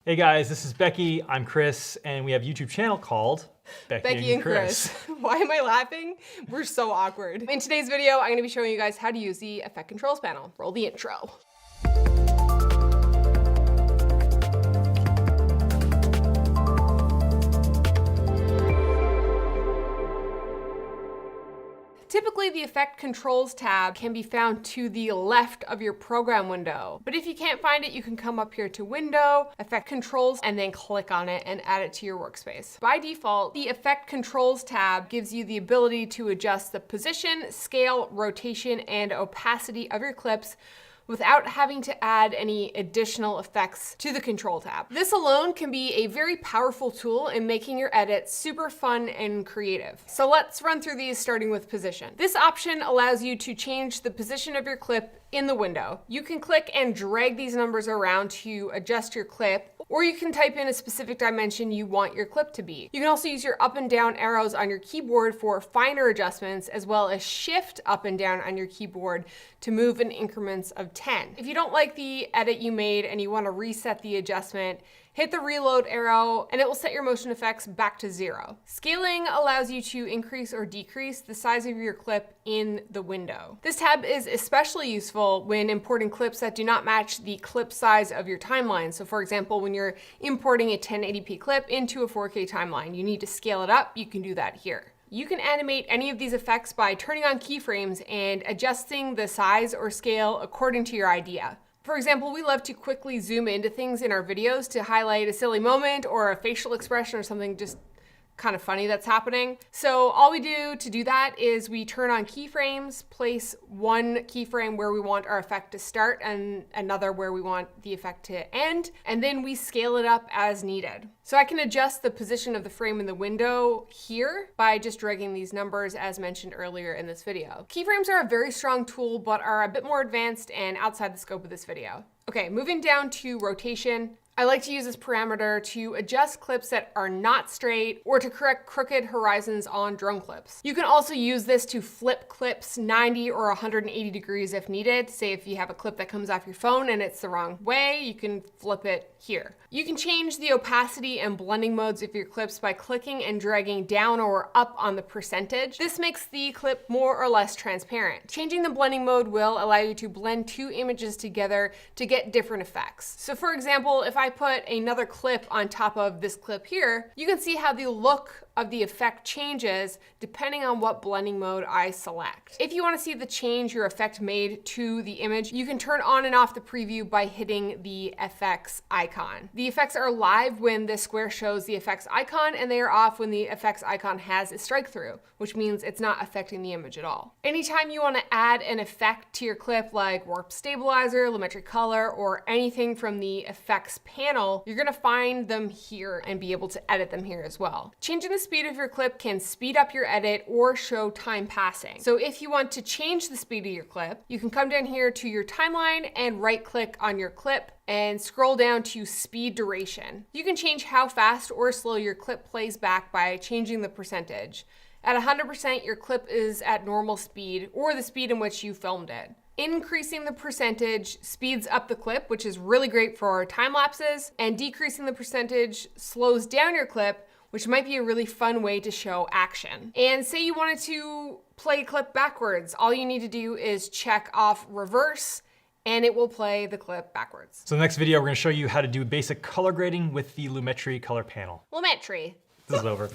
Hey guys, this is Becky, I'm Chris, and we have a YouTube channel called Becky and Chris. Why am I laughing? We're so awkward. In today's video, I'm gonna be showing you guys how to use the Effect Controls panel. Roll the intro. Typically, the Effect Controls tab can be found to the left of your program window. But if you can't find it, you can come up here to Window, Effect Controls, and then click on it and add it to your workspace. By default, the Effect Controls tab gives you the ability to adjust the position, scale, rotation, and opacity of your clips without having to add any additional effects to the control tab. This alone can be a very powerful tool in making your edit super fun and creative. So let's run through these, starting with position. This option allows you to change the position of your clip in the window. You can click and drag these numbers around to adjust your clip, or you can type in a specific dimension you want your clip to be. You can also use your up and down arrows on your keyboard for finer adjustments, as well as shift up and down on your keyboard to move in increments of 10. If you don't like the edit you made and you want to reset the adjustment, hit the reload arrow and it will set your motion effects back to 0. Scaling allows you to increase or decrease the size of your clip in the window. This tab is especially useful when importing clips that do not match the clip size of your timeline. So for example, when you're importing a 1080p clip into a 4K timeline, you need to scale it up. You can do that here. You can animate any of these effects by turning on keyframes and adjusting the size or scale according to your idea. For example, we love to quickly zoom into things in our videos to highlight a silly moment or a facial expression or something just kind of funny that's happening. So all we do to do that is we turn on keyframes, place one keyframe where we want our effect to start and another where we want the effect to end, and then we scale it up as needed. So I can adjust the position of the frame in the window here by just dragging these numbers as mentioned earlier in this video. Keyframes are a very strong tool, but are a bit more advanced and outside the scope of this video. Okay, moving down to rotation. I like to use this parameter to adjust clips that are not straight or to correct crooked horizons on drone clips. You can also use this to flip clips 90 or 180 degrees if needed. Say if you have a clip that comes off your phone and it's the wrong way, you can flip it here. You can change the opacity and blending modes of your clips by clicking and dragging down or up on the percentage. This makes the clip more or less transparent. Changing the blending mode will allow you to blend two images together to get different effects. So for example, if I put another clip on top of this clip here, you can see how the look of the effect changes depending on what blending mode I select. If you want to see the change your effect made to the image, you can turn on and off the preview by hitting the FX icon. The effects are live when the square shows the effects icon, and they are off when the effects icon has a strike through, which means it's not affecting the image at all. Anytime you want to add an effect to your clip like warp stabilizer, lumetri color, or anything from the effects panel, you're going to find them here and be able to edit them here as well. Changing the speed of your clip can speed up your edit or show time passing. So if you want to change the speed of your clip, you can come down here to your timeline and right click on your clip and scroll down to speed duration. You can change how fast or slow your clip plays back by changing the percentage. At 100%, your clip is at normal speed or the speed in which you filmed it. Increasing the percentage speeds up the clip, which is really great for time lapses, and decreasing the percentage slows down your clip, which might be a really fun way to show action. And say you wanted to play a clip backwards, all you need to do is check off reverse and it will play the clip backwards. So in the next video, we're gonna show you how to do basic color grading with the Lumetri color panel. Lumetri. This is over.